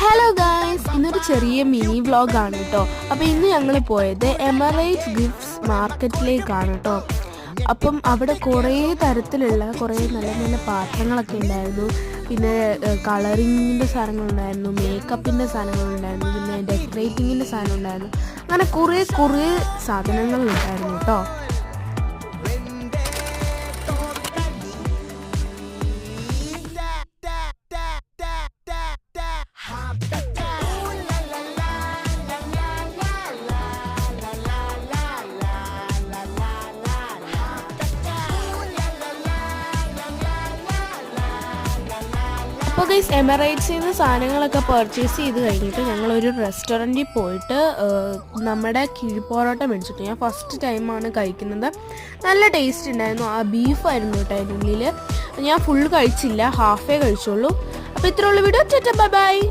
Hello guys, ഇന്നൊരു ചെറിയ mini വ്ളോഗാണ് കേട്ടോ. അപ്പോൾ ഇന്ന് ഞങ്ങൾ പോയത് എമിറേറ്റ്സ് ഗിഫ്റ്റ്സ് മാർക്കറ്റിലേക്കാണ് കേട്ടോ. അപ്പം അവിടെ കുറേ തരത്തിലുള്ള കുറേ നല്ല നല്ല പാത്രങ്ങളൊക്കെ ഉണ്ടായിരുന്നു. പിന്നെ കളറിങ്ങിൻ്റെ സാധനങ്ങളുണ്ടായിരുന്നു, മേക്കപ്പിൻ്റെ സാധനങ്ങളുണ്ടായിരുന്നു, പിന്നെ ഡെക്കറേറ്റിങ്ങിൻ്റെ സാധനം ഉണ്ടായിരുന്നു. അങ്ങനെ കുറേ സാധനങ്ങളുണ്ടായിരുന്നു കേട്ടോ. അപ്പോൾ ഗൈസ്, എമിറേറ്റ്സിൽ നിന്ന് സാധനങ്ങളൊക്കെ പർച്ചേസ് ചെയ്ത് കഴിഞ്ഞിട്ട് ഞങ്ങളൊരു റെസ്റ്റോറൻറ്റിൽ പോയിട്ട് നമ്മുടെ കിഴിപ്പൊറോട്ട മേടിച്ചിട്ട് ഞാൻ ഫസ്റ്റ് ടൈമാണ് കഴിക്കുന്നത്. നല്ല ടേസ്റ്റ് ഉണ്ടായിരുന്നു. ആ ബീഫായിരുന്നു കേട്ടോ അതിനുള്ളിൽ. ഞാൻ ഫുൾ കഴിച്ചില്ല, ഹാഫേ കഴിച്ചുള്ളൂ. അപ്പോൾ ഇത്രയുള്ള വീഡിയോ. Bye bye.